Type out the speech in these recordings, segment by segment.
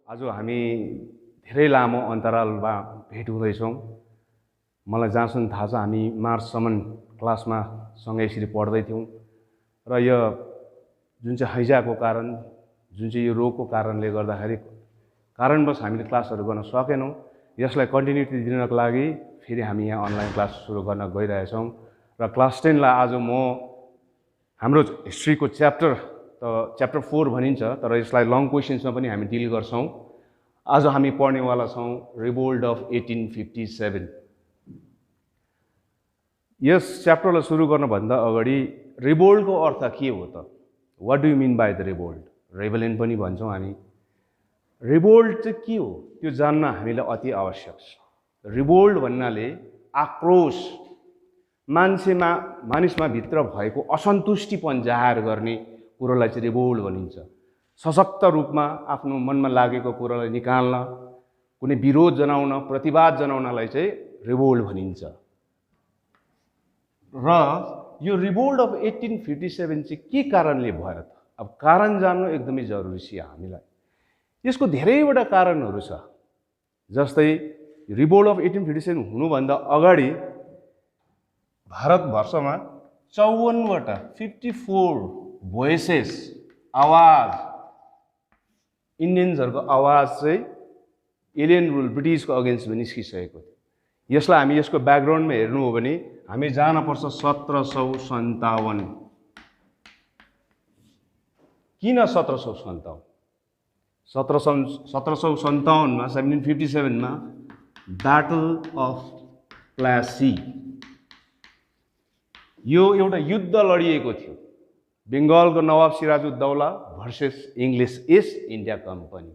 आज हामी धेरै लामो अन्तरालमा भेट हुँदैछौँ। मलाई जहाँसम्म थाहा छ हामी मार्चसम्म क्लासमा सँगै यसरी पढ्दै थियौँ र यो जुन चाहिँ हैजाको कारण, जुन चाहिँ यो रोगको कारणले गर्दाखेरि कारणवश हामीले क्लासहरू गर्न सकेनौँ। यसलाई कन्टिन्युटी दिनको लागि फेरि हामी यहाँ अनलाइन क्लास सुरु गर्न गइरहेछौँ र क्लास 10लाई आज म हाम्रो हिस्ट्रीको च्याप्टर 4 भनिन्छ, तर यसलाई लङ क्वेसन्समा पनि हामी डिल गर्छौँ। आज हामी पढ्नेवाला छौँ रिभोल्ट अफ 1857। यस च्याप्टरलाई सुरु गर्नुभन्दा अगाडि रिभोल्टको अर्थ के हो त? What do you mean by the revolt? Rebellion पनि भन्छौँ हामी। रिभोल्ट चाहिँ के हो त्यो जान्न हामीलाई अति आवश्यक छ। रिभोल्ट भन्नाले आक्रोश, मानिसमा भित्र भएको असन्तुष्टिपन जाहेर गर्ने कुरोलाई चाहिँ रिभोल्ट भनिन्छ। सशक्त रूपमा आफ्नो मनमा लागेको कुरोलाई निकाल्न, कुनै विरोध जनाउन, प्रतिवाद जनाउनलाई चाहिँ रिभोल्ट भनिन्छ। र यो रिभोल्ट अफ 1857 चाहिँ के कारणले भयो त? अब कारण जान्नु एकदमै जरुरी छ हामीलाई। यसको धेरैवटा कारणहरू छ। जस्तै रिभोल्ट अफ 1857 हुनुभन्दा अगाडि भारतवर्षमा 54वटा 54 भोइसेस, आवाज, इन्डियन्सहरूको आवाज चाहिँ एलियन रुल, ब्रिटिसको अगेन्स्टमा निस्किसकेको थियो। यसलाई हामी यसको ब्याकग्राउन्डमा हेर्नु हो भने हामी जानुपर्छ 1757। किन 1757? 1757मा 1757मा ब्याटल अफ प्लासी, यो एउटा युद्ध लडिएको थियो। बङ्गालको नवाब Sirajuddaulah versus English East India Company.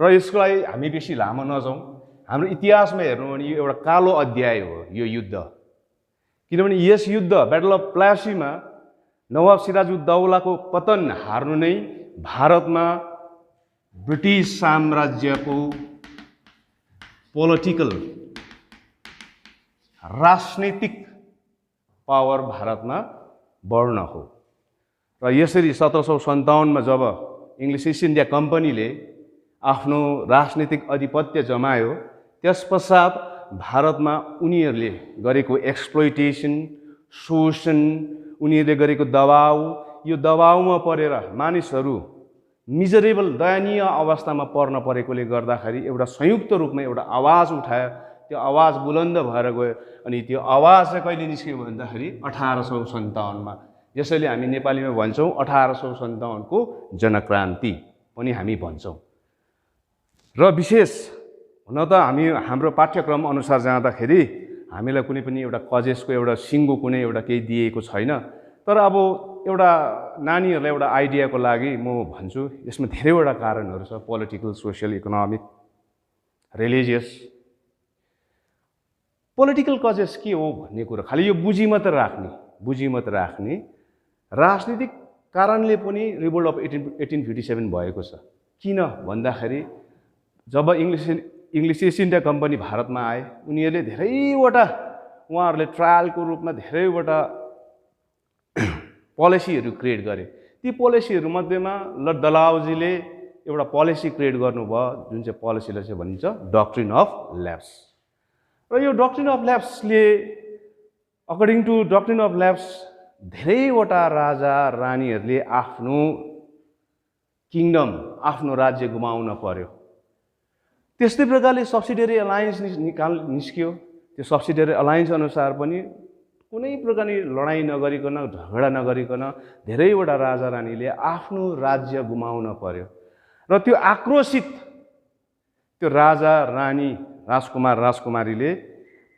र यसलाई हामी बेसी लामो नजाउँ, हाम्रो इतिहासमा हेर्नु भने यो एउटा कालो अध्याय हो यो युद्ध। किनभने यस युद्ध ब्याटल अफ प्लासीमा नवाब सिराजुद्दौलाको पतन हार्नु नै भारतमा ब्रिटिस साम्राज्यको पोलिटिकल, राजनीतिक पावर भारतमा बढ्न हो। र यसरी 1757मा जब इङ्ग्लिस इस्ट इन्डिया कम्पनीले आफ्नो राजनीतिक आधिपत्य जमायो, त्यसपश्चात भारतमा उनीहरूले गरेको एक्सप्लोइटेसन, शोषण, उनीहरूले गरेको दबाउ, यो दबाउमा परेर मानिसहरू मिजरेबल, दयनीय अवस्थामा पर्न परेकोले गर्दाखेरि एउटा संयुक्त रूपमा एउटा आवाज उठायो। त्यो आवाज बुलन्द भएर गयो अनि त्यो आवाज चाहिँ कहिले निस्क्यो भन्दाखेरि 1857मा। यसैले हामी नेपालीमा भन्छौँ 1857को जनक्रान्ति पनि हामी भन्छौँ। र विशेष हुन त हाम्रो पाठ्यक्रम अनुसार जाँदाखेरि हामीलाई कुनै पनि एउटा कजेसको एउटा सिङ्गो कुनै एउटा केही दिएको छैन। तर अब एउटा नानीहरूलाई एउटा आइडियाको लागि म भन्छु, यसमा धेरैवटा कारणहरू छ। Political, social, economic, religious. Political causes के हो भन्ने कुरो खालि यो बुझी मात्र राख्ने राजनीतिक कारणले पनि रिभोल्ट अफ 1857 भएको छ। किन भन्दाखेरि जब इङ्ग्लिस इस्ट इन्डिया कम्पनी भारतमा आए, उनीहरूले धेरैवटा, उहाँहरूले ट्रायलको रूपमा धेरैवटा पोलिसीहरू क्रिएट गरे। ती पोलिसीहरू मध्येमा लर्ड डलहौजीले एउटा पोलिसी क्रिएट गर्नुभयो, जुन चाहिँ पोलिसीलाई चाहिँ भनिन्छ डक्ट्रिन अफ ल्याप्स। र यो डक्ट्रिन अफ ल्याप्सले, according to doctrine of lapse, धेरैवटा राजा रानीहरूले आफ्नो किङडम, आफ्नो राज्य गुमाउन पर्यो। त्यस्तै प्रकारले सब्सिडियरी अलायन्स निस्कियो। त्यो सब्सिडियरी अलायन्स अनुसार पनि कुनै प्रकारले लडाइँ नगरिकन, झगडा नगरिकन धेरैवटा राजा रानीले आफ्नो राज्य गुमाउन पर्यो। र त्यो आक्रोशित त्यो राजा रानी, राजकुमार राजकुमारीले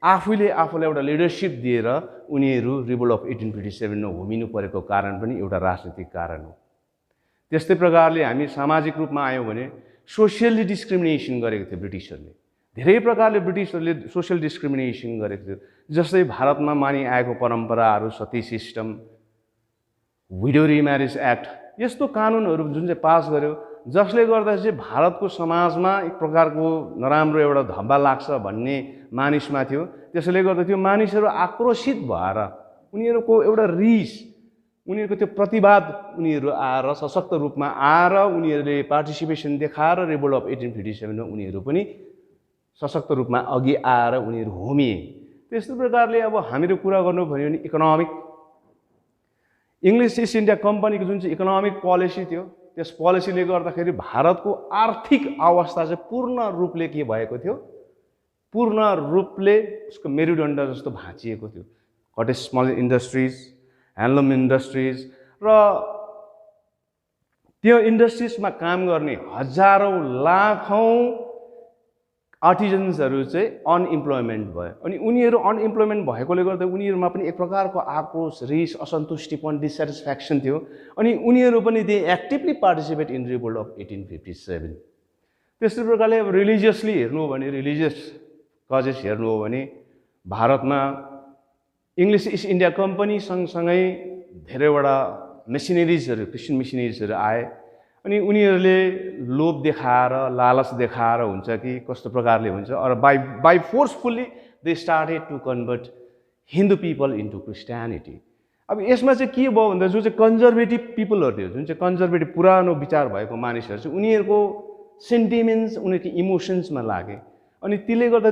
आफूलाई एउटा लिडरसिप दिएर उनीहरू रिभोल्ट अफ 1857मा होमिनु परेको कारण पनि एउटा राजनीतिक कारण हो। त्यस्तै प्रकारले हामी सामाजिक रूपमा आयौँ भने सोसियली डिस्क्रिमिनेसन गरेको थियो ब्रिटिसहरूले। धेरै प्रकारले ब्रिटिसहरूले सोसियल डिस्क्रिमिनेसन गरेको थियो। जस्तै भारतमा मानिआएको परम्पराहरू, सती सिस्टम, विडो रिम्यारेज एक्ट, यस्तो कानुनहरू जुन चाहिँ पास गर्यो, जसले गर्दा चाहिँ भारतको समाजमा एक प्रकारको नराम्रो एउटा धब्बा लाग्छ भन्ने मानिसमा थियो। त्यसैले गर्दा त्यो मानिसहरू आक्रोशित भएर उनीहरूको एउटा रिस, उनीहरूको त्यो प्रतिवाद उनीहरू आएर सशक्त रूपमा आएर उनीहरूले पार्टिसिपेसन देखाएर रिभोल्ट अफ 1857 मा उनीहरू पनि सशक्त रूपमा अघि आएर उनीहरू होमिए। त्यस्तै प्रकारले अब हामीहरू कुरा गर्नु भन्यो भने इकोनोमिक इङ्ग्लिस इस्ट इन्डिया कम्पनीको जुन चाहिँ इकोनोमिक पोलिसी थियो त्यस पोलिसीले गर्दाखेरि भारतको आर्थिक अवस्था चाहिँ पूर्ण रूपले के भएको थियो, पूर्ण रूपले उसको मेरुदण्ड जस्तो भाँचिएको थियो। Cottage small industries, handloom industries र त्यो इन्डस्ट्रिजमा काम गर्ने हजारौँ लाखौँ आर्टिजन्सहरू चाहिँ अनइम्प्लोइमेन्ट भयो। अनि उनीहरू अनइम्प्लोइमेन्ट भएकोले गर्दा उनीहरूमा पनि एक प्रकारको आक्रोश, रिस, असन्तुष्टिपन, डिसस्याटिस्फ्याक्सन थियो। अनि उनीहरू पनि they actively participate in revolt of 1857। त्यस्तै प्रकारले अब रिलिजियसली हेर्नु हो भने, रिलिजियस कजेस हेर्नु हो भने भारतमा इङ्ग्लिस इस्ट इन्डिया कम्पनी सँगसँगै धेरैवटा मिसनरिजहरू, क्रिस्चियन मिसनरिजहरू आए। अनि उनीहरूले लोभ देखाएर, लालच देखाएर हुन्छ कि कस्तो प्रकारले हुन्छ, र by forcefully they started to convert Hindu people into Christianity. अब यसमा चाहिँ के भयो भन्दा जुन चाहिँ कन्जर्भेटिभ पिपलहरू थियो, जुन चाहिँ कन्जर्भेटिभ पुरानो विचार भएको मानिसहरू चाहिँ उनीहरूको सेन्टिमेन्ट्स, उनीहरूको इमोसन्समा लागे। अनि त्यसले गर्दा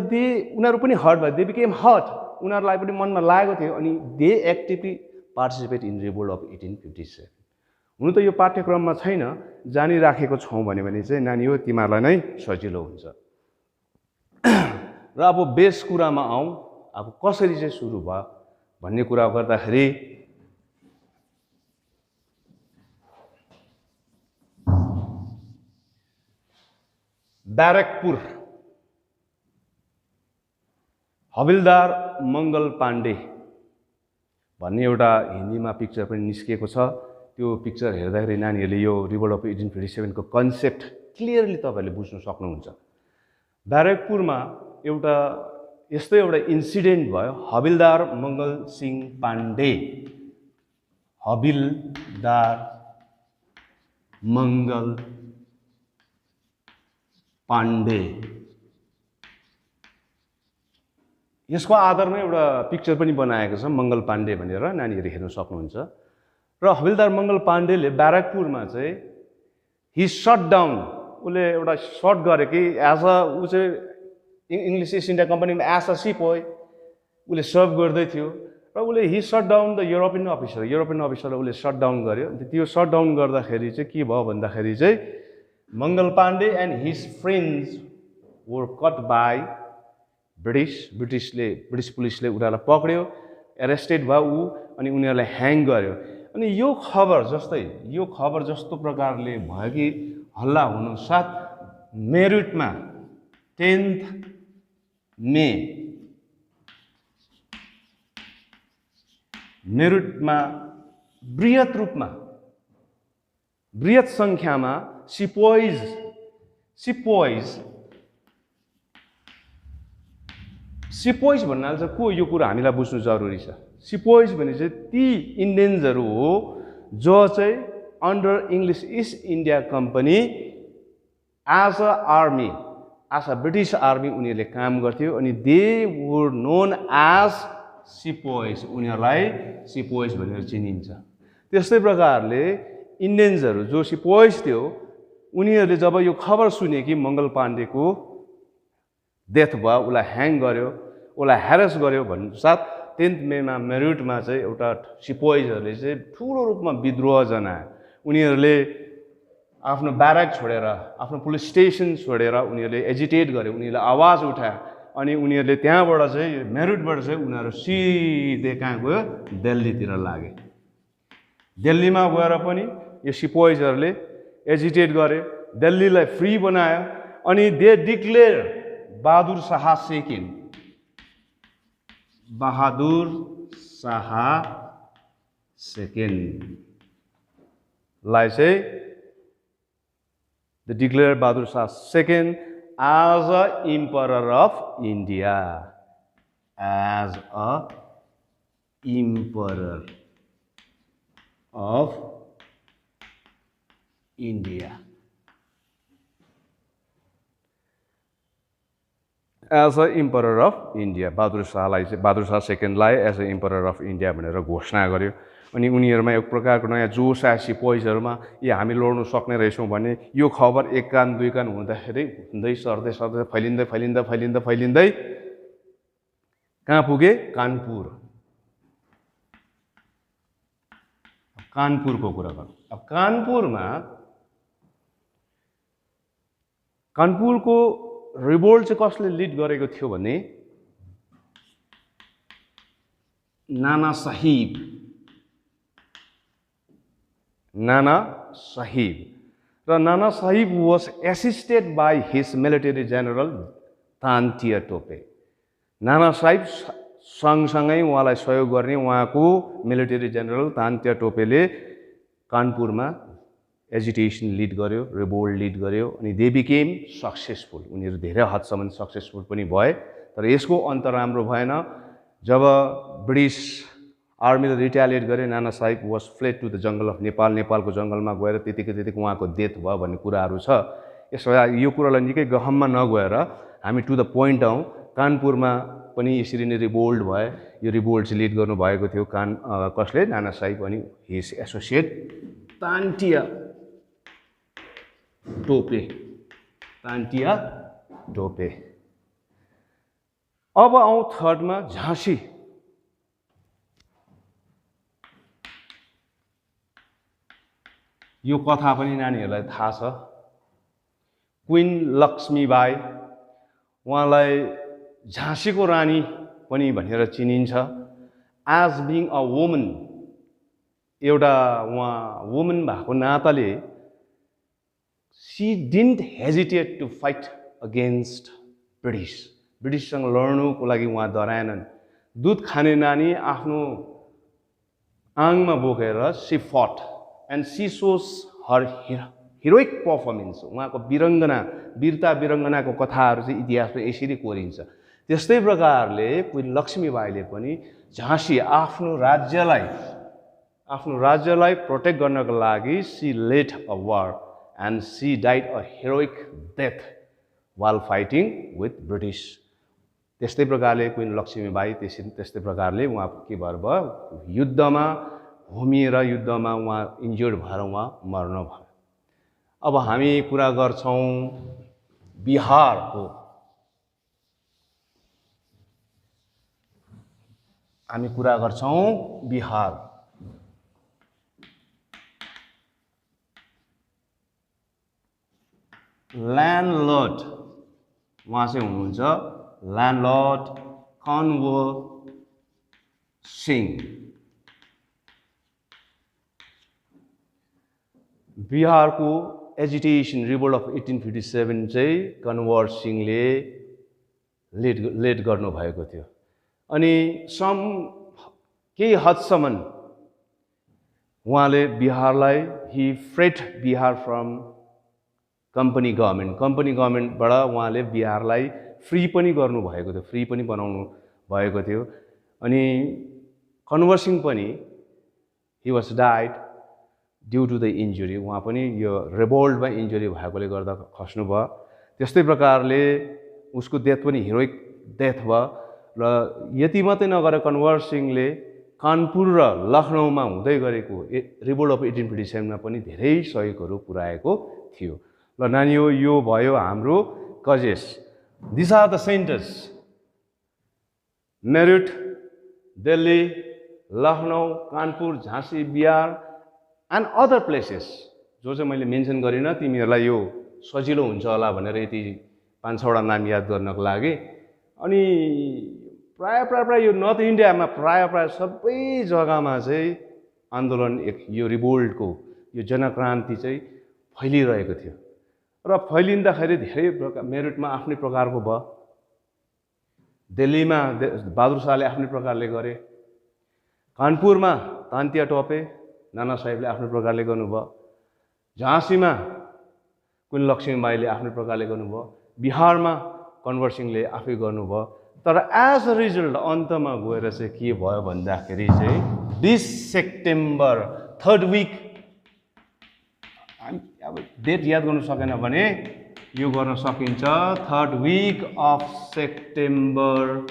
उनीहरू पनि हर्ट भयो, दे बिकेम हर्ट, उनीहरूलाई पनि मनमा लागेको थियो। अनि they actively participate in revolt of 1857। हुनु त यो पाठ्यक्रममा छैन, जानिराखेको छौँ भने चाहिँ नानी हो तिमीहरूलाई नै सजिलो हुन्छ। र अब बेस कुरामा आउँ, अब कसरी चाहिँ सुरु भयो भन्ने कुरा गर्दाखेरि ब्यारेकपुर हविलदार मङ्गल पाण्डे भन्ने एउटा हिन्दीमा पिक्चर पनि निस्किएको छ। त्यो पिक्चर हेर्दाखेरि नानीहरूले यो रिभोल्ट अफ 1857 को कन्सेप्ट क्लियरली तपाईँहरूले बुझ्न सक्नुहुन्छ। ब्यारेकपुरमा एउटा यस्तो एउटा इन्सिडेन्ट भयो। हविलदार मङ्गल सिंह पाण्डे, हविलदार मङ्गल पाण्डे, यसको आधारमा एउटा पिक्चर पनि बनाएको छ मङ्गल पाण्डे भनेर, नानीहरू हेर्न सक्नुहुन्छ। र हविलदार मङ्गल पाण्डेले ब्यारेकपुरमा चाहिँ हि सट डाउन, उसले एउटा सर्ट गरे कि एज अ ऊ चाहिँ इङ्ग्लिस इस्ट इन्डिया कम्पनीमा एज अ सिपोय उसले सर्भ गर्दै थियो। र उसले he shot down the European अफिसरलाई उसले सट डाउन गर्यो। त्यो सट डाउन गर्दाखेरि चाहिँ के भयो भन्दाखेरि चाहिँ Mangal Pandey and his friends were caught by British पुलिसले उनीहरूलाई पक्रियो, एरेस्टेड भयो ऊ, अनि उनीहरूलाई ह्याङ गर्यो। अनि यो खबर जस्तो प्रकारले भयो कि हल्ला हुनु साथ मेरिटमा 10 मे मेरिटमा बृहत सङ्ख्यामा सिपोइज भन्नाले चाहिँ को, यो कुरा हामीलाई बुझ्नु जरुरी छ। सिपोइज भने चाहिँ ती इन्डियन्सहरू हो जो चाहिँ under English East India company as a army, as a British army उनीहरूले काम गर्थ्यो। अनि दे वर नोन एज सिपोइज, उनीहरूलाई सिपोइज भनेर चिनिन्छ। त्यस्तै प्रकारले इन्डियन्सहरू जो सिपोइज थियो उनीहरूले जब यो खबर सुने कि मङ्गल पाण्डेको डेथ भयो, उसलाई ह्याङ गर्यो, उसलाई ह्यारेस गर्यो भन्नुसाथ 10 मेमा मेरिटमा चाहिँ एउटा सिपोइजहरूले चाहिँ ठुलो रूपमा विद्रोह जनाए। उनीहरूले आफ्नो ब्यारक छोडेर, आफ्नो पुलिस स्टेसन छोडेर उनीहरूले एजिटेट गर्यो, उनीहरूले आवाज उठाए। अनि उनीहरूले त्यहाँबाट चाहिँ मेरिटबाट चाहिँ उनीहरू सिधै कहाँ गयो, दिल्लीतिर लागे। दिल्लीमा गएर पनि यो सिपोइजहरूले एजिटेट गरे, दिल्लीलाई फ्री बनायो। अनि दे डिक्लेयर बहादुर शाह सेकेन्डलाई चाहिँ they declare Bahadur Shah second as a emperor of India, as a emperor of India, as a emperor of India. Bahadur Shah सेकेन्डलाई as a emperor of India भनेर घोषणा गर्यो। अनि उनीहरूमा एक प्रकारको नयाँ जोस आएपछि पोइजहरूमा हामी लड्नु सक्ने रहेछौँ भने यो खबर एक कान दुई कान हुँदाखेरि हुँदै सर्दै सर्दै फैलिँदै फैलिँदै फैलिँदै फैलिँदै कहाँ पुगे? कानपुर। कानपुरको कुरा गरौँ। अब कानपुरको रिभोल्ट चाहिँ कसले लिड गरेको थियो भने नाना साहिब। र Nana Sahib was assisted by his military general Tantia Tope. Nana Sahib सँगसँगै उहाँलाई सहयोग गर्ने उहाँको मिलिटरी जेनरल तान्तिया टोपेले कानपुरमा एजिटेसन लिड गर्यो, रिभोल्ट लिड गर्यो अनि दे बिकेम सक्सेसफुल। उनीहरू धेरै हदसम्म सक्सेसफुल पनि भए। तर यसको अन्त राम्रो भएन। जब ब्रिटिस आर्मीले रिटालिएट गरे, Nana Sahib was fled to the jungle of Nepal. नेपालको जङ्गलमा गएर त्यतिकै उहाँको डेथ भयो भन्ने कुराहरू छ। यसो यो कुरालाई निकै गहनमा नगएर हामी टु द पोइन्ट आउँ। कानपुरमा पनि यसरी नै रिभोल्ट भए। यो रिभोल्ट चाहिँ लिड गर्नुभएको थियो कसले? नाना साहिब अनि हिज एसोसिएट तान्तिया टोपे। अब आउँ थर्डमा, झाँसी। यो कथा पनि नानीहरूलाई थाहा छ। क्वीन लक्ष्मीबाई, उहाँलाई झाँसीको रानी पनि भनेर चिनिन्छ। एज बिङ अ वुमन, एउटा उहाँ वुमन भएको नाताले she didn't hesitate to fight against ब्रिटिससँग लड्नुको लागि उहाँ डराएनन्। दुध खाने नानी आफ्नो आङमा बोकेर she fought and she shows her heroic performance. उहाँको वीरता वीरङ्गनाको कथाहरू चाहिँ इतिहासमा यसरी कोरिन्छ। त्यस्तै प्रकारले क्वीन लक्ष्मीबाईले पनि झाँसी आफ्नो राज्यलाई प्रोटेक्ट गर्नको लागि she led a war and she died a heroic death while fighting with British. त्यस्तै प्रकारले क्वीन लक्ष्मीबाई त्यस्तै प्रकारले उहाँ के भएर भयो? युद्धमा होमिएर युद्धमा उहाँ इन्जर्ड भएर उहाँ मर्न भयो। अब हामी कुरा गर्छौँ बिहारको। बिहार। ल्यान्डलर्ड उहाँ चाहिँ हुनुहुन्छ ल्यान्डलर्ड कन्वर सिंह। बिहारको एजिटेसन रिभोल्ट अफ 1857 चाहिँ कन्वर सिंहले लिड गर्नुभएको थियो। अनि केही हदसम्म उहाँले बिहारलाई ही फ्रेड बिहार फ्रम कम्पनी गभर्मेन्टबाट उहाँले बिहारलाई फ्री पनि गर्नुभएको थियो, फ्री पनि बनाउनु भएको थियो। अनि कन्वर सिंह पनि he was died due to the injury. उहाँ पनि यो रिभोल्टमा इन्जुरी भएकोले गर्दा खस्नु भयो। त्यस्तै प्रकारले उसको डेथ पनि हिरोइक डेथ भयो। र यति मात्रै नगरेर कन्वर सिंहले कानपुर र लखनऊमा हुँदै गरेको रिभोल्ट अफ 1857 पनि धेरै सहयोगहरू पुर्याएको थियो। ल नानीहो, यो भयो हाम्रो causes. This are the centres: Meerut, Delhi, Lucknow, Kanpur, झाँसी, बिहार एन्ड अदर प्लेसेस जो चाहिँ मैले मेन्सन गरिनँ। तिमीहरूलाई यो सजिलो हुन्छ होला भनेर यति 5-6वटा नाम याद गर्नको लागि। अनि प्राय यो नर्थ इन्डियामा प्राय सबै जग्गामा चाहिँ आन्दोलन यो रिभोल्टको यो जनक्रान्ति चाहिँ फैलिरहेको थियो। र फैलिँदाखेरि धेरै प्रकार, मेरठमा आफ्नै प्रकारको भयो, दिल्लीमा बहादुर शाहले आफ्नै प्रकारले गरे, कानपुरमा तान्तिया टोपे नाना साहिबले आफ्नै प्रकारले गर्नुभयो, झाँसीमा क्वीन लक्ष्मीबाईले आफ्नै प्रकारले गर्नुभयो, बिहारमा कन्वर सिंहले आफै गर्नुभयो। तर एज अ रिजल्ट अन्तमा गएर चाहिँ के भयो भन्दाखेरि चाहिँ 20 सेप्टेम्बर 3rd विक, अब डेट याद गर्नु सकेन भने यो गर्न सकिन्छ, 3rd week of September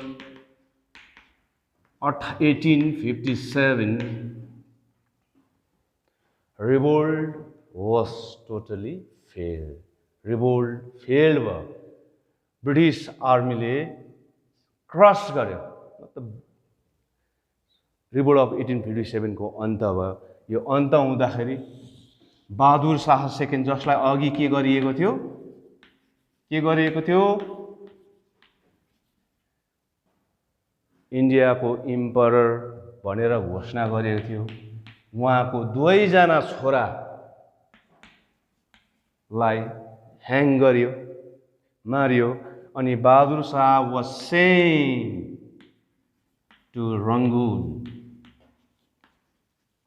1857 revolt was totally failed, revolt failed भयो, ब्रिटिस आर्मीले क्रस गर्यो, मतलब रिभोल्ट अफ 1857 को अन्त भयो। यो अन्त हुँदाखेरि बहादुर शाह सेकेन्ड, जसलाई अघि के गरिएको थियो, इन्डियाको इम्परर भनेर घोषणा गरेको थियो, उहाँको दुवैजना छोरालाई ह्याङ गर्यो, मारियो, अनि Bahadur Shah was sent to Rangoon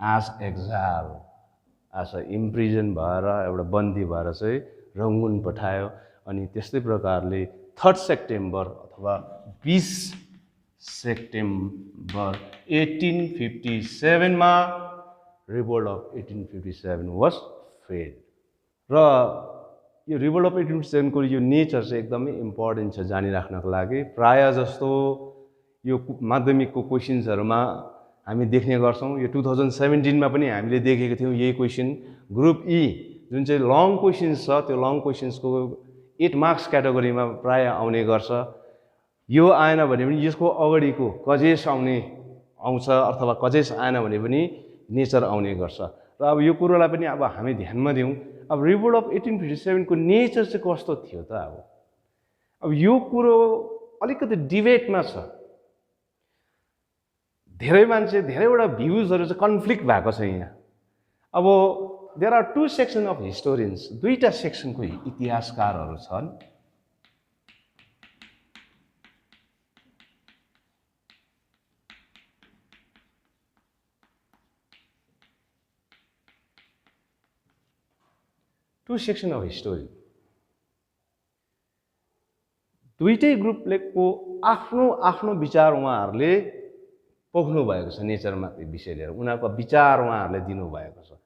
as exile, as a imprison भएर एउटा बन्दी भएर चाहिँ रंगून पठायो। अनि त्यस्तै प्रकारले 3 सेप्टेम्बर अथवा 20 सेप्टेम्बर 1857 मा रिभोल्ट अफ 1857 वाज फेल्ड। र यो रिभोल्ट अफ 1857 को यो नेचर चाहिँ एकदमै इम्पोर्टेन्ट छ जानिराख्नको लागि। प्राय जस्तो यो माध्यमिकको क्वेशन्सहरुमा हामी देख्ने गर्छौं। यो 2017 मा पनि हामीले देखेको थियौं यही क्वेशन। ग्रुप ई जुन चाहिँ लङ क्वेशन्स छ, त्यो लङ क्वेशन्सको 8 मार्क्स क्याटेगोरीमा प्राय आउने गर्छ। यो आएन भने पनि यसको अगाडिको कजेस आउँछ, अथवा कजेस आएन भने पनि नेचर आउने गर्छ। र अब यो कुरोलाई पनि अब हामी ध्यानमा दिउँ। अब रिभोल्ट अफ 1857 को नेचर चाहिँ कस्तो थियो त? अब यो कुरो अलिकति डिबेटमा छ। धेरै मान्छे, धेरैवटा भ्यूजहरु चाहिँ कन्फ्लिक्ट भएको छ यहाँ। अब there are 2 section of historians, दुईटा सेक्सनको इतिहासकारहरु छन्। टु सेक्सन अफ हिस्टोरी, दुईटै ग्रुपले को आफ्नो आफ्नो विचार उहाँहरूले पोख्नु भएको छ नेचरमा विषय लिएर, उनीहरूको विचार उहाँहरूले दिनु भएको छ।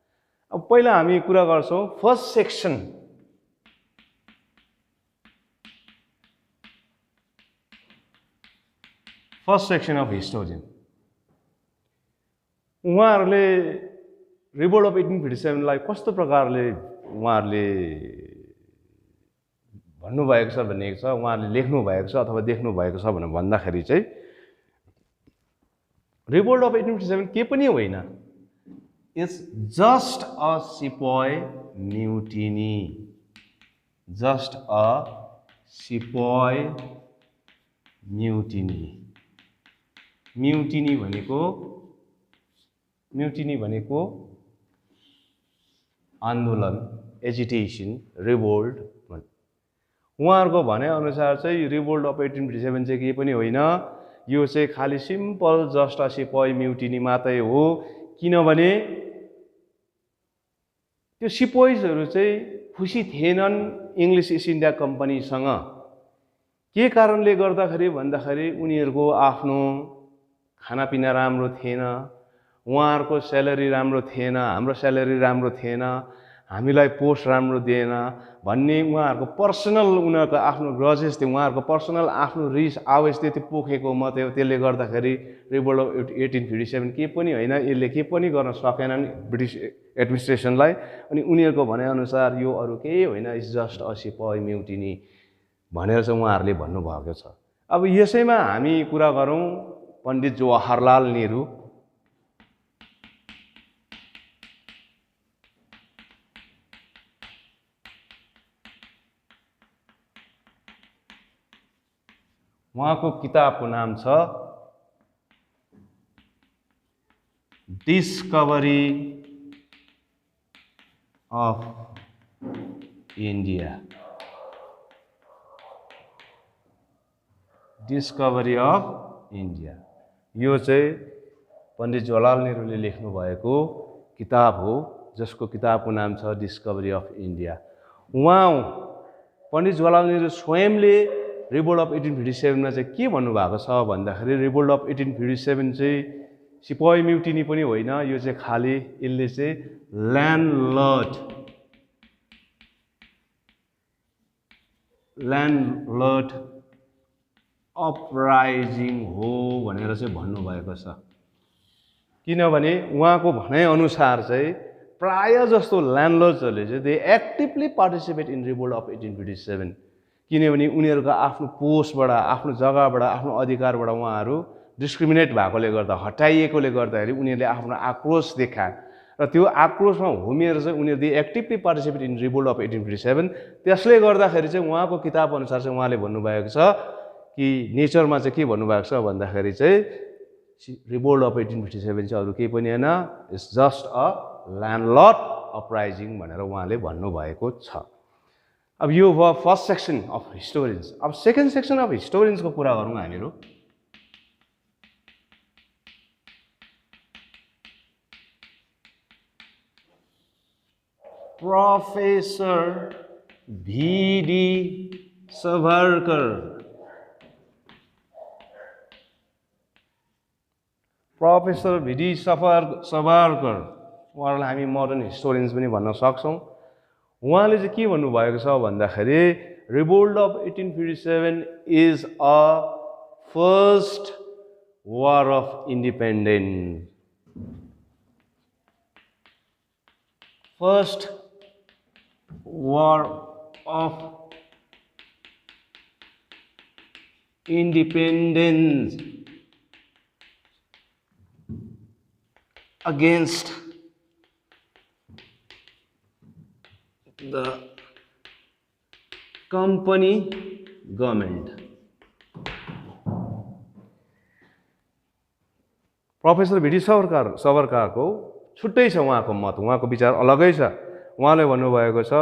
अब पहिला हामी कुरा गर्छौं फर्स्ट सेक्सन अफ हिस्टोरियन। उहाँहरूले रिभोल्ट अफ 1857 लाई कस्तो प्रकारले उहाँहरूले भन्नुभएको छ भनेको छ, उहाँहरूले लेख्नु भएको छ अथवा देख्नु भएको छ भनेर भन्दाखेरि चाहिँ रिभोल्ट अफ 1857 के पनि होइन, इट्स जस्ट अ सिपाही म्युटिनी, जस्ट अ सिपाही म्युटिनी। म्युटिनी भनेको आन्दोलन, एजिटेसन, रिभोल्ट। उहाँहरूको भनाइ अनुसार चाहिँ रिभोल्ट अफ 1857 चाहिँ के पनि होइन, यो चाहिँ खाली सिम्पल जस्ट अ सिपाही म्युटिनी मात्रै हो। किनभने त्यो सिपाहीहरु चाहिँ खुसी थिएनन् इंग्लिश ईस्ट इन्डिया कम्पनीसँग। के कारणले गर्दाखेरि भन्दाखेरि उनीहरूको आफ्नो खानापिना राम्रो थिएन, उहाँहरूको स्यालेरी राम्रो थिएन, हाम्रो स्यालेरी राम्रो थिएन, हामीलाई पोस्ट राम्रो दिएन भन्ने उहाँहरूको पर्सनल, उनीहरूको आफ्नो ग्रजेस थियो, उहाँहरूको पर्सनल आफ्नो रिस आवेश त्यति पोखेको मात्रै हो। त्यसले गर्दाखेरि रिभोल्ट अफ 1857 के पनि होइन, यसले के पनि गर्न सकेनन् ब्रिटिस एडमिनिस्ट्रेसनलाई। अनि उनीहरूको भनाइ अनुसार यो अरु केही होइन, इट्स जस्ट अ सिपाही म्युटिनी भनेर चाहिँ उहाँहरूले भन्नुभएको छ। अब यसैमा हामी कुरा गरौँ पण्डित जवाहरलाल नेहरू। उहाँको किताबको नाम छ discovery of India. Discovery of India यो चाहिँ पण्डित जवाहरलाल नेहरूले लेख्नु भएको किताब हो, जसको किताबको नाम छ डिस्कभरी अफ इन्डिया। उहाँ पण्डित जवाहरलाल नेहरू स्वयंले रिभोल्ट अफ 1857 मा चाहिँ के भन्नुभएको छ भन्दाखेरि रिभोल्ट अफ 1857 चाहिँ सिपाही म्युटिनी पनि होइन, यो चाहिँ खाली यसले चाहिँ ल्यान्डलर्ड अपराइजिङ हो भनेर चाहिँ भन्नुभएको छ। किनभने उहाँको भनाइ अनुसार चाहिँ प्राय जस्तो ल्यान्डलर्ड्सहरूले चाहिँ they actively participate in revolt of 1857 किनभने उनीहरूको आफ्नो पोस्टबाट आफ्नो जग्गाबाट आफ्नो अधिकारबाट उहाँहरू डिस्क्रिमिनेट भएकोले गर्दा हटाइएकोले गर्दाखेरि उनीहरूले आफ्नो आक्रोश देखाए र त्यो आक्रोशमा होमिएर चाहिँ उनीहरूले actively participate in revolt of 1857 त्यसले गर्दाखेरि चाहिँ उहाँको किताब अनुसार चाहिँ उहाँले भन्नुभएको छ कि नेचरमा चाहिँ के भन्नुभएको छ भन्दाखेरि चाहिँ रिभोल्ट अफ 1857 चाहिँ अरू केही पनि होइन इट्स जस्ट अ ल्यान्डलर्ड अपराइजिङ भनेर उहाँले भन्नुभएको छ। अब यो भयो फर्स्ट सेक्सन अफ हिस्टोरियन्स। अब सेकेन्ड सेक्सन अफ हिस्टोरियन्सको कुरा गरौँ हामीहरू। प्रोफेसर भिडी सावरकर। प्रोफेसर भिडी सावरकर उहाँलाई हामी मोडर्न हिस्टोरियन्स पनि भन्न सक्छौँ। उहाँले चाहिँ के भन्नुभएको छ भन्दाखेरि revolt of 1857 is a first war of independence. First war of independence against the company government। Professor V सावरकरको छुट्टै छ उहाँको मत, उहाँको विचार अलगै छ। उहाँले भन्नुभएको छ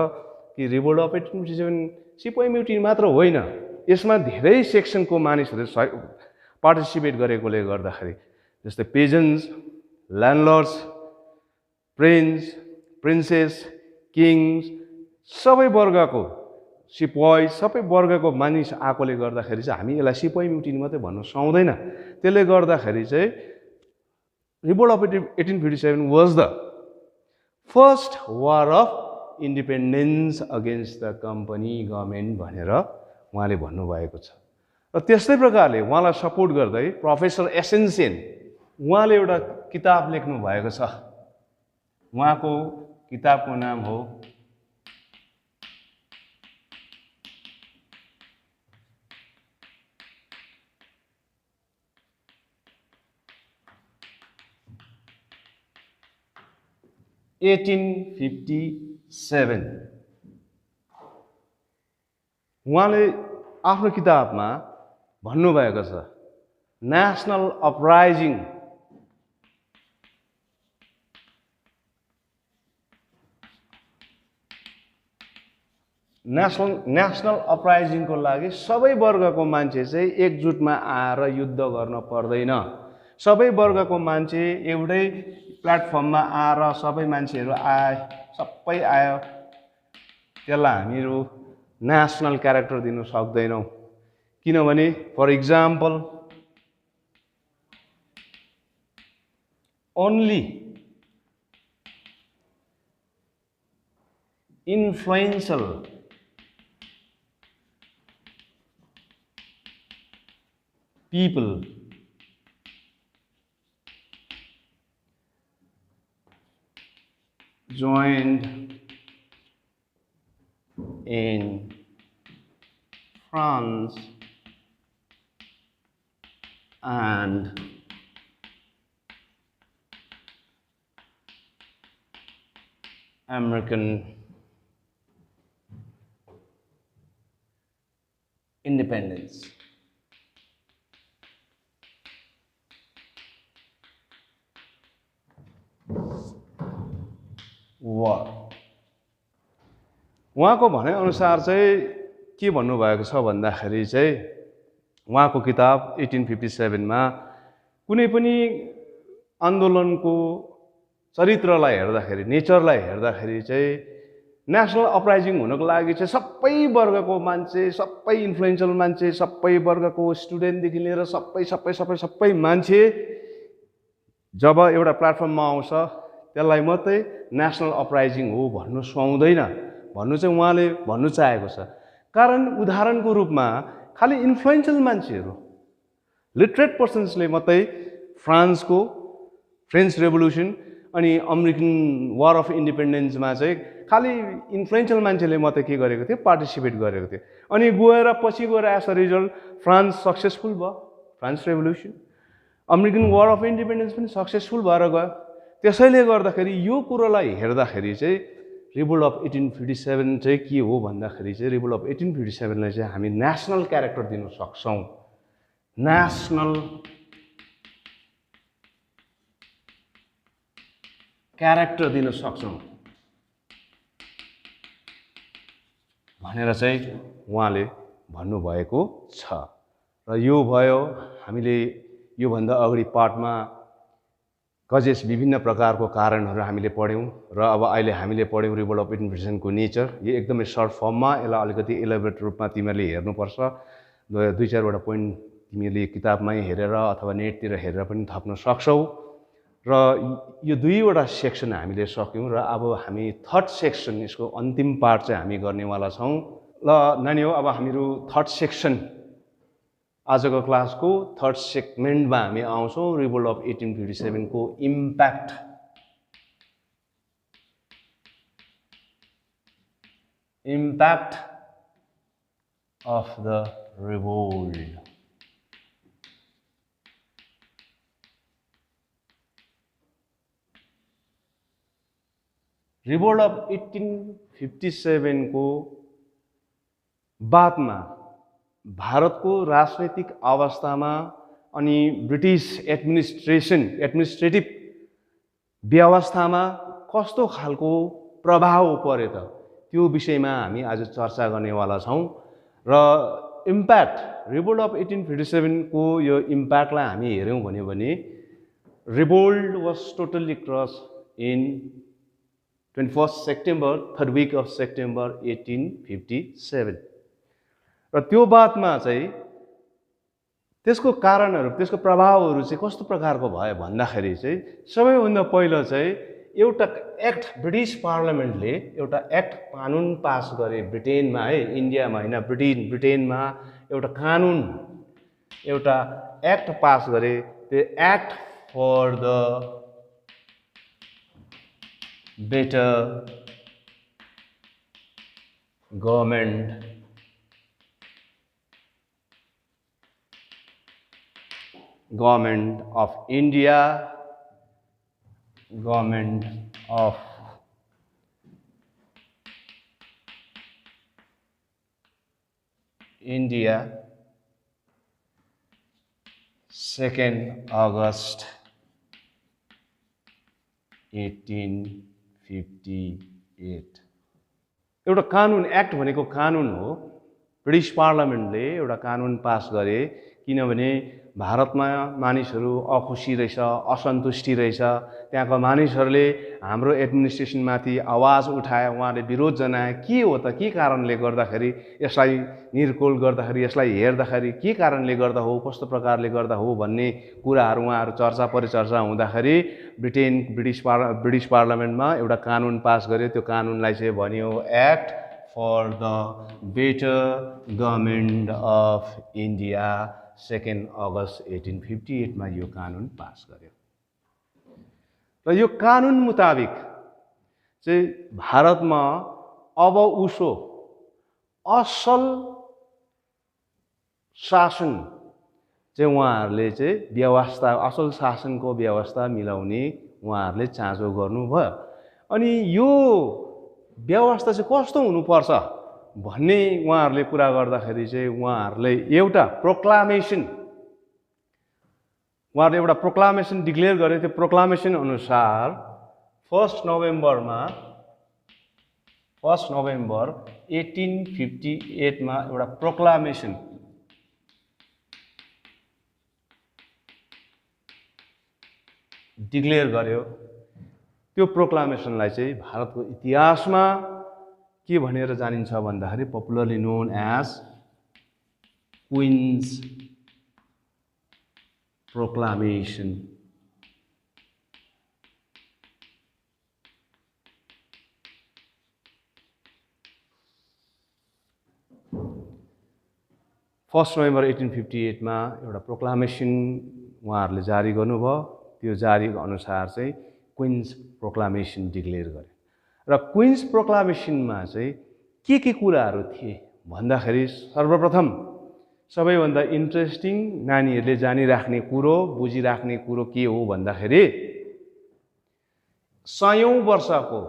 कि रिभोल्ट अफ 1857 सिपाही म्युटिनी मात्र होइन, यसमा धेरै सेक्सनको मानिसहरूले पार्टिसिपेट गरेकोले गर्दाखेरि जस्तै पेजेन्ट्स, ल्यान्डलर्ड्स, प्रिन्स, प्रिन्सेस, किङ्स, सबै वर्गको सिपाही, सबै वर्गको मानिस आएकोले गर्दाखेरि चाहिँ हामी यसलाई सिपाही म्युटिनी मात्रै भन्न सक्दैन। त्यसले गर्दाखेरि चाहिँ revolt of 1857 was the first war of independence against the company government भनेर उहाँले भन्नुभएको छ। र त्यस्तै प्रकारले उहाँलाई सपोर्ट गर्दै प्रोफेसर एसेन्सेन उहाँले एउटा किताब लेख्नु भएको छ। उहाँको किताबको नाम हो "1857"। उहाँले आफ्नो किताबमा भन्नुभएको छ नेसनल अपराइजिङ नेसनल अपराइजिङको लागि सबै वर्गको मान्छे चाहिँ एकजुटमा आएर युद्ध गर्न पर्दैन। सबै वर्गको मान्छे एउटै प्लेटफर्ममा आएर सबै मान्छेहरू सबै आयो, त्यसलाई हामीहरू नेसनल क्यारेक्टर दिन सक्दैनौँ। किनभने for example only influential people joined in France and American independence। उहाँको भनाइअनुसार चाहिँ के भन्नुभएको छ भन्दाखेरि चाहिँ उहाँको किताब 1857 मा कुनै पनि आन्दोलनको चरित्रलाई हेर्दाखेरि, नेचरलाई हेर्दाखेरि चाहिँ नेसनल अपराइजिङ हुनको लागि चाहिँ सबै वर्गको मान्छे, सबै इन्फ्लुएन्शियल मान्छे, सबै वर्गको स्टुडेन्टदेखि लिएर सबै मान्छे जब एउटा प्लेटफर्ममा आउँछ त्यसलाई मात्रै नेसनल अपराइजिङ हो भन्नु सुहाउँदैन भन्नु चाहिँ उहाँले भन्नु चाहेको छ। कारण उदाहरणको रूपमा खालि इन्फ्लुएन्शियल मान्छेहरू, लिटरेट पर्सन्सले मात्रै फ्रेन्च रेभोल्युसन अनि अमेरिकन वार अफ इन्डिपेन्डेन्समा चाहिँ खालि इन्फ्लुएन्सियल मान्छेले मात्रै के गरेको थियो, पार्टिसिपेट गरेको थियो। अनि गएर पछि गएर as a result France successful भयो, France revolution. American war of independence पनि सक्सेसफुल भएर गयो। त्यसैले गर्दाखेरि यो कुरोलाई हेर्दाखेरि चाहिँ रिभोल्ट अफ 1857 चाहिँ के हो भन्दाखेरि चाहिँ रिभोल्ट अफ 1857 लाई चाहिँ हामी नेसनल क्यारेक्टर दिन सक्छौँ, नेसनल क्यारेक्टर दिन सक्छौँ भनेर चाहिँ उहाँले भन्नुभएको छ। र यो भयो हामीले योभन्दा अगाडि पार्टमा कजेस विभिन्न प्रकारको कारणहरू हामीले पढ्यौँ र अब अहिले हामीले पढ्यौँ रिभोल्ट अफ 1857 को नेचर। यो एकदमै सर्ट फर्ममा, यसलाई अलिकति एलाबोरेट रूपमा तिमीहरूले हेर्नुपर्छ। दुई चारवटा पोइन्ट तिमीले किताबमै हेरेर अथवा नेटतिर हेरेर पनि थप्न सक्छौ। र यो दुईवटा सेक्सन हामीले सक्यौँ र अब हामी थर्ड सेक्सन, यसको अन्तिम पार्ट चाहिँ हामी गर्नेवाला छौँ। ल नानी हो, अब हामीहरू थर्ड सेक्सन आजको क्लासको थर्ड सेगमेन्टमा हामी आउँछौँ। रिभोल्ट अफ 1857 को impact, impact of the revolt. Revolt of 1857 को बादमा भारतको राजनैतिक अवस्थामा अनि ब्रिटिस एडमिनिस्ट्रेटिभ व्यवस्थामा कस्तो खालको प्रभाव पर्यो त, त्यो विषयमा हामी आज चर्चा गर्नेवाला छौँ। र इम्प्याक्ट, रिभोल्ट अफ 1857 को यो इम्प्याक्टलाई हामी हेऱ्यौँ भने revolt was totally crush in 21 September, third week of September 1857। र त्यो बादमा चाहिँ त्यसको कारणहरू, त्यसको प्रभावहरू चाहिँ कस्तो प्रकारको भयो भन्दाखेरि चाहिँ सबैभन्दा पहिलो चाहिँ एउटा एक्ट, ब्रिटिस पार्लियामेन्टले एउटा एक्ट, कानुन पास गरे ब्रिटेनमा, है, इन्डियामा होइन, ब्रिटेनमा एउटा कानुन, एउटा एक्ट पास गरे। त्यो act for the better government of India, government of India, 2nd August 1858। एउटा कानुन, एक्ट भनेको कानुन हो। ब्रिटिस पार्लियामेन्टले एउटा कानुन पास गरे किनभने भारतमा मानिसहरू अखुसी रहेछ, असन्तुष्टि रहेछ। त्यहाँको मानिसहरूले हाम्रो एडमिनिस्ट्रेसनमाथि आवाज उठाए, उहाँले विरोध जनाए। के हो त, के कारणले गर्दाखेरि यसलाई निर्कुल गर्दाखेरि, यसलाई हेर्दाखेरि के कारणले गर्दा हो, कस्तो प्रकारले गर्दा हो भन्ने कुराहरू उहाँहरू चर्चा परिचर्चा हुँदाखेरि ब्रिटिस पार्लियामेन्टमा एउटा कानुन पास गर्यो। त्यो कानुनलाई चाहिँ भनियो act for the better government of India, 2nd August 1858 मा यो कानुन पास गर्यो। र यो कानुन मुताबिक चाहिँ भारतमा अब उसो असल शासन चाहिँ उहाँहरूले चाहिँ व्यवस्था, असल शासनको व्यवस्था मिलाउने उहाँहरूले चाँजो गर्नुभयो। अनि यो व्यवस्था चाहिँ कस्तो हुनुपर्छ भन्ने उहाँहरूले कुरा गर्दाखेरि चाहिँ उहाँहरूले एउटा प्रोक्लामेसन डिक्लेयर गरे। त्यो प्रोक्लामेसन अनुसार 1 नोभेम्बर 1858 मा एउटा प्रोक्लामेसन डिक्लेयर गर्यो। त्यो प्रोक्लामेसनलाई चाहिँ भारतको इतिहासमा के भनेर जानिन्छ भन्दाखेरि पपुलरली नोन एज क्वीन्स प्रोक्लामेसन। फर्स्ट नोभेम्बर 1858 मा एउटा प्रोक्लामेसन उहाँहरूले जारी गर्नुभयो। त्यो जारी अनुसार चाहिँ क्विन्स प्रोक्लामेसन डिक्लेयर गरे र क्विन्स प्रोक्लामेसनमा चाहिँ के कुराहरू थिए भन्दाखेरि सर्वप्रथम सबैभन्दा इन्ट्रेस्टिङ नानीहरूले जानिराख्ने कुरो बुझिराख्ने कुरो के हो भन्दाखेरि 100 वर्षको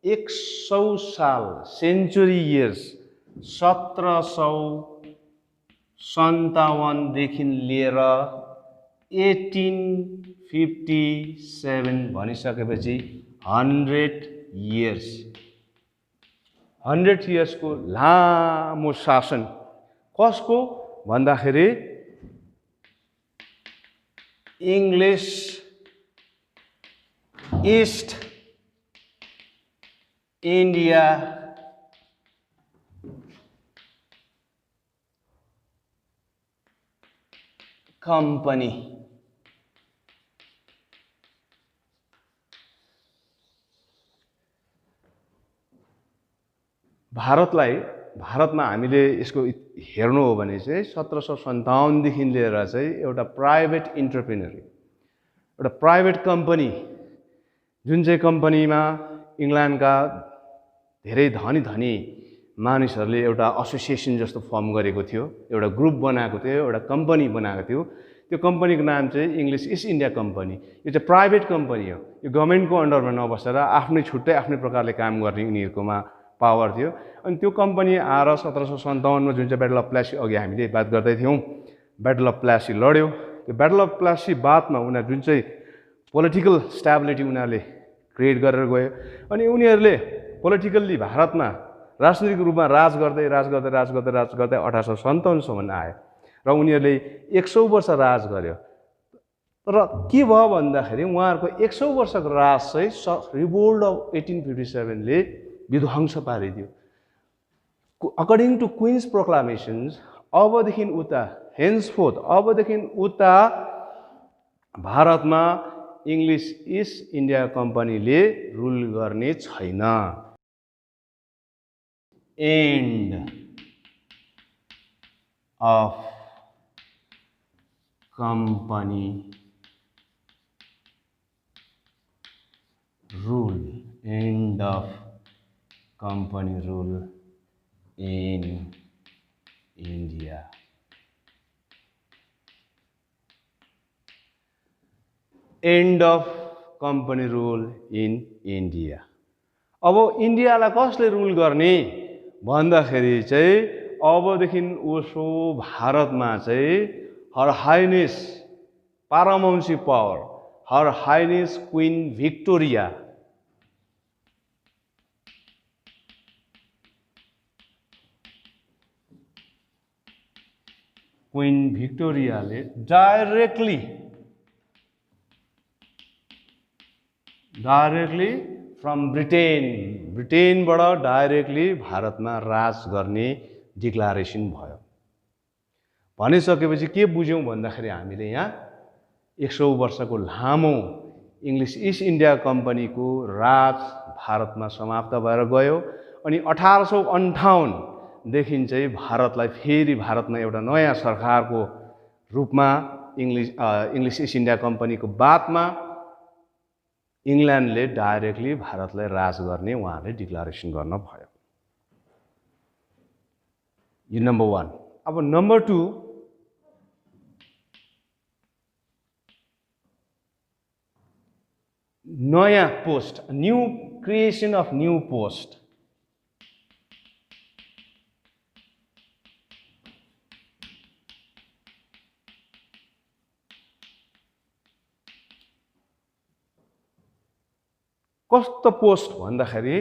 100 साल सेन्चुरी इयर्स 1757 देखि लिएर 1857 भनिसकेपछि 100 इयर्स 100 इयर्सको लामो शासन कसको भन्दाखेरि इङ्ग्लिस ईस्ट इन्डिया कम्पनी भारतमा हामीले यसको हेर्नु हो भने चाहिँ 1757 देखि लिएर चाहिँ एउटा प्राइभेट इन्टरप्रेन्योर एउटा प्राइभेट कम्पनी जुन चाहिँ कम्पनीमा इङ्ल्यान्डका धेरै धनी मानिसहरूले एउटा एसोसिएसन जस्तो फर्म गरेको थियो एउटा ग्रुप बनाएको थियो एउटा कम्पनी बनाएको थियो त्यो कम्पनीको नाम चाहिँ इङ्ग्लिस इस्ट इन्डिया कम्पनी यो चाहिँ प्राइभेट कम्पनी हो यो गभर्नमेन्टको अन्डरमा नबसेर आफ्नै छुट्टै आफ्नै प्रकारले काम गर्ने उनीहरुकोमा पावर थियो अनि त्यो कम्पनी आएर 1757 मा जुन चाहिँ ब्याटल अफ प्लासी अघि हामीले बात गर्दै थियौं ब्याटल अफ प्लासी लड्यो त्यो ब्याटल अफ प्लासी बादमा उनीहरु जुन चाहिँ पोलिटिकल स्टेबिलिटी उनीहरुले क्रिएट गरेर गयो अनि उनीहरुले पोलिटिकल्ली भारतमा राजनीतिक रूपमा राज गर्दै 1857 सम्म आए र उनीहरुले 100 वर्ष राज गर्यो तर के भयो भन्दाखेरि उहाँहरुको 100 वर्षको राज चाहिँ रिभोल्ट अफ 1857 ले विध्वंस पारिदियो अकर्डिङ टु क्वीन्स प्रोक्लामेशन्स अबदेखि उता हेन्सफोर्थ अबदेखि उता भारतमा इङ्ग्लिस इस्ट इन्डिया कम्पनीले रुल गर्ने छैन and of company rule end of company rule in India end of company rule in India अब इन्डियालाई कसले रुल गर्ने भन्दाखेरि चाहिँ अबदेखि उसो भारतमा चाहिँ Her Highness Paramountcy power, Her Highness Queen Victoria Queen Victoria ले directly from Britain बाट directly भारतमा राज गर्ने डिक्लेरेसन भयो भनिसकेपछि के बुझ्यौं भन्दाखेरि हामीले यहाँ 100 वर्षको लामो इङ्ग्लिस इस्ट इन्डिया कम्पनीको राज भारतमा समाप्त भएर गयो अनि 1858 देखि चाहिँ भारतलाई फेरि भारतमा एउटा नयाँ सरकारको रूपमा इङ्ग्लिस इस्ट इन्डिया कम्पनीको बादमा इङ्ल्यान्डले डाइरेक्टली भारतलाई राज गर्ने उहाँले डिक्लेरेसन गर्न भयो यो नम्बर 1 अब नम्बर 2 नयाँ post new creation of new post कस्तो पोस्ट भन्दाखेरि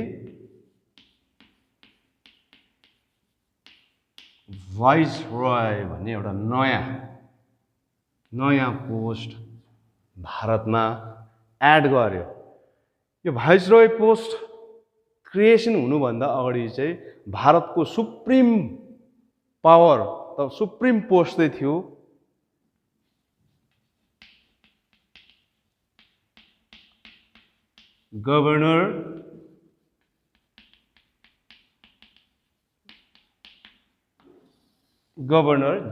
वाइसरोय भन्ने एउटा नयाँ पोस्ट भारतमा एड गर्यो यो वाइसरोय पोस्ट क्रिएसन हुनुभन्दा अगाडि चाहिँ भारतको सुप्रिम पावर त सुप्रिम पोस्ट चाहिँ थियो गभर्नर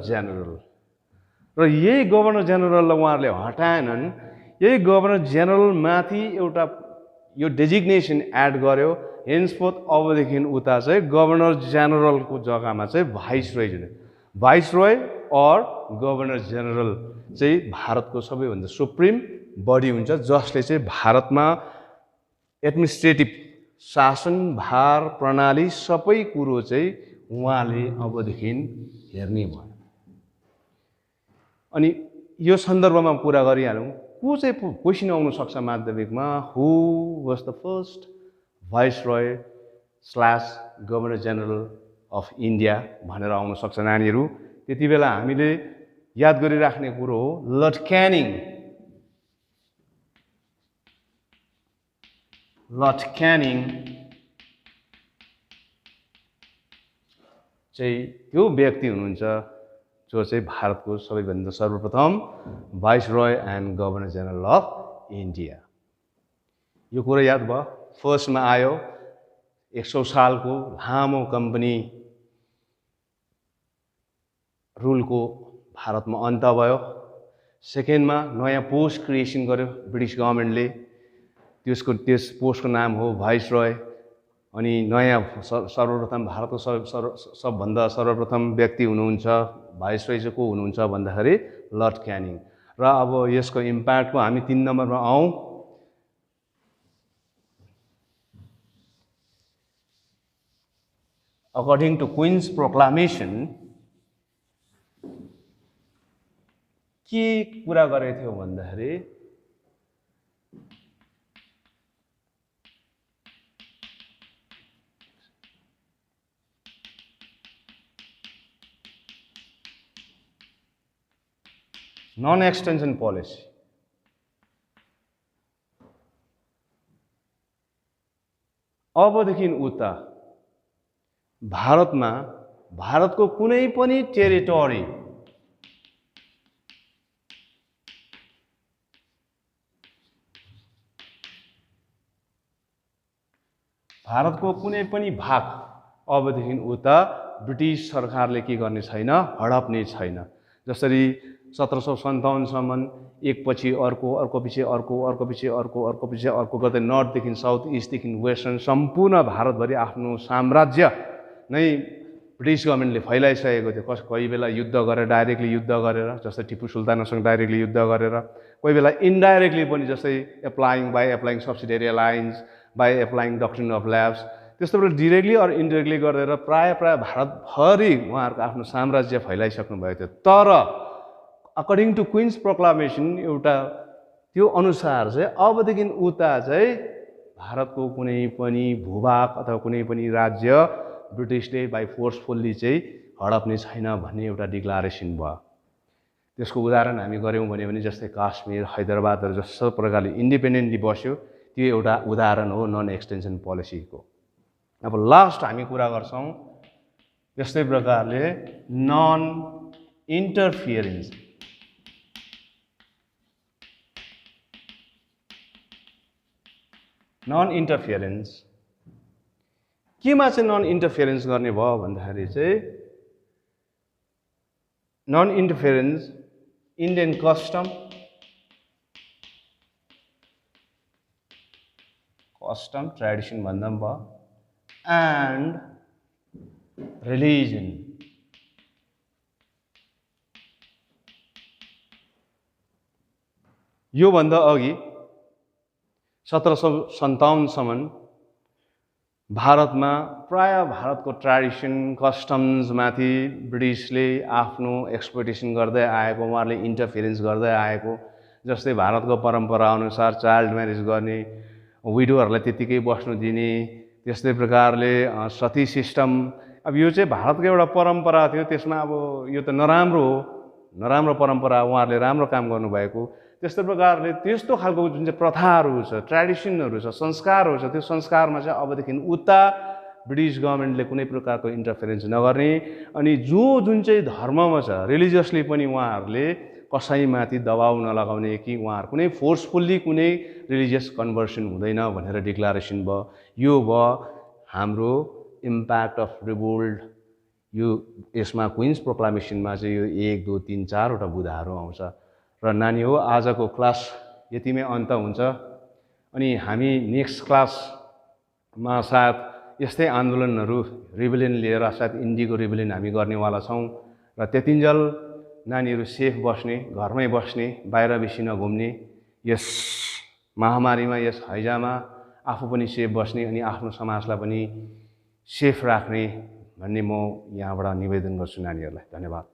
जेनरल र यही गभर्नर जेनरललाई उहाँहरूले हटाएनन् यही गभर्नर जेनरलमाथि एउटा यो डेजिग्नेसन एड गर्यो। हेन्सफोर्थ अबदेखि उता चाहिँ गभर्नर जेनरलको जग्गामा चाहिँ भाइसरोय जुन भाइसरोय अर गभर्नर जेनरल चाहिँ भारतको सबैभन्दा सुप्रिम बडी हुन्छ, जसले चाहिँ भारतमा एडमिनिस्ट्रेटिभ शासन भार प्रणाली सबै कुरो चाहिँ उहाँले अबदेखि हेर्ने भयो। अनि यो सन्दर्भमा कुरा गरिहालौँ, को चाहिँ क्वेसन आउन सक्छ माध्यमिकमा, who was the first viceroy slash governor general of India भनेर आउन सक्छ नानीहरू। त्यति बेला हामीले याद गरिराख्ने कुरो हो लर्ड क्यानिङ। लर्ड क्यानिङ चाहिँ त्यो व्यक्ति हुनुहुन्छ जो चाहिँ भारतको सबैभन्दा सर्वप्रथम viceroy and governor general of India. यो कुरा याद भयो। फर्स्टमा आयो 100 सालको लामो कम्पनी रुलको भारतमा अन्त भयो। सेकेन्डमा नयाँ पोस्ट क्रिएसन गर्यो ब्रिटिस गभर्मेन्टले, त्यस पोस्टको नाम हो भाइसरोय। अनि नयाँ सर्वप्रथम भारतको सबभन्दा सर्वप्रथम व्यक्ति हुनुहुन्छ भाइसरोय चाहिँ को हुनुहुन्छ भन्दाखेरि लर्ड क्यानिङ। र अब यसको इम्प्याक्टको हामी 3 नम्बरमा आउँ। अकर्डिङ टु क्वीन्स प्रोक्लामेसन के कुरा गरेको थियो भन्दाखेरि नन एक्सटेन्सन पोलिसी। अबदेखि उता भारतमा भारतको कुनै पनि टेरिटोरी भारतको कुनै पनि भाग अबदेखि उता ब्रिटिस सरकारले के गर्ने छैन, हडप्ने छैन। जसरी 1757 सम्म एक पछि अर्को, अर्को पछि अर्को, अर्को पछि अर्को, अर्को पछि अर्को गर्दै नर्थदेखि साउथ, इस्टदेखि वेस्टर्न सम्पूर्ण भारतभरि आफ्नो साम्राज्य नै ब्रिटिस गभर्मेन्टले फैलाइसकेको थियो। कोही बेला युद्ध गरेर, डाइरेक्टली युद्ध गरेर, जस्तै टिपु सुल्तानसँग डाइरेक्टली युद्ध गरेर, कोही बेला इन्डाइरेक्टली पनि, जस्तै applying subsidiary alliance, by applying doctrine of labs, त्यस्तो बेला डिरेक्टली अर इन्डाइरेक्टली गरेर प्राय भारतभरि उहाँहरूको आफ्नो साम्राज्य फैलाइसक्नु भएको थियो। तर अकर्डिङ टु क्वीन्स प्रोक्लामेसन एउटा त्यो अनुसार चाहिँ अबदेखि उता चाहिँ भारतको कुनै पनि भूभाग अथवा कुनै पनि राज्य ब्रिटिसले बाई फोर्सफुल्ली चाहिँ हडप्ने छैन भन्ने एउटा डिक्लारेसन भयो। त्यसको उदाहरण हामी गऱ्यौँ भने जस्तै काश्मीर, हैदराबादहरू जस्तो प्रकारले इन्डिपेन्डेन्टली बस्यो, त्यो एउटा उदाहरण हो नन एक्सटेन्सन पोलिसीको। अब लास्ट हामी कुरा गर्छौँ यस्तै प्रकारले नन इन्टरफियरेन्स। नन इन्टरफियरेन्स केमा चाहिँ नन इन्टरफियरेन्स गर्ने भयो भन्दाखेरि चाहिँ नन इन्टरफियरेन्स इन्डियन कस्टम, ट्रेडिसन भन्दा पनि भयो, एन्ड रिलिजन। योभन्दा अघि 1757 सम्म भारतमा प्राय भारतको ट्रेडिसन कस्टम्समाथि ब्रिटिसले आफ्नो एक्सप्लोइटेसन गर्दै आएको, उहाँहरूले इन्टरफियरेन्स गर्दै आएको। जस्तै भारतको परम्परा अनुसार चाइल्ड म्यारेज गर्ने, विडोहरूलाई त्यतिकै बस्नु दिने, त्यस्तै प्रकारले सती सिस्टम। अब यो चाहिँ भारतको एउटा परम्परा थियो, त्यसमा अब यो त नराम्रो हो, नराम्रो परम्परा, उहाँहरूले राम्रो काम गर्नुभएको। त्यस्तो प्रकारले त्यस्तो खालको जुन चाहिँ प्रथाहरू छ, ट्रेडिसनहरू छ, संस्कारहरू छ, त्यो संस्कारमा चाहिँ अबदेखि उता ब्रिटिस गभर्मेन्टले कुनै प्रकारको इन्टरफेरेन्स नगर्ने। अनि जुन चाहिँ धर्ममा छ, रिलिजियसली पनि उहाँहरूले कसैमाथि दबाउ नलगाउने कि उहाँहरू कुनै फोर्सफुल्ली कुनै रिलिजियस कन्भर्सन हुँदैन भनेर डिक्लारेसन भयो। यो भयो हाम्रो इम्प्याक्ट अफ रिभोल्ट। यो यसमा क्वीन्स प्रोक्लामेसनमा चाहिँ यो 1, 2, 3, 4 वटा बुँदाहरू आउँछ। र नानी हो आजको क्लास यतिमै अन्त हुन्छ। अनि हामी नेक्स्ट क्लासमा सायद यस्तै आन्दोलनहरू रिबेलियन लिएर सायद इन्डीको रिबेलियन हामी गर्नेवाला छौँ र त्यतिन्जेल नानीहरू सेफ बस्ने, घरमै बस्ने, बाहिर बेसी नघुम्ने, यस महामारीमा, यस हैजामा आफू पनि सेफ बस्ने अनि आफ्नो समाजलाई पनि सेफ राख्ने भन्ने म यहाँबाट निवेदन गर्छु नानीहरूलाई। धन्यवाद।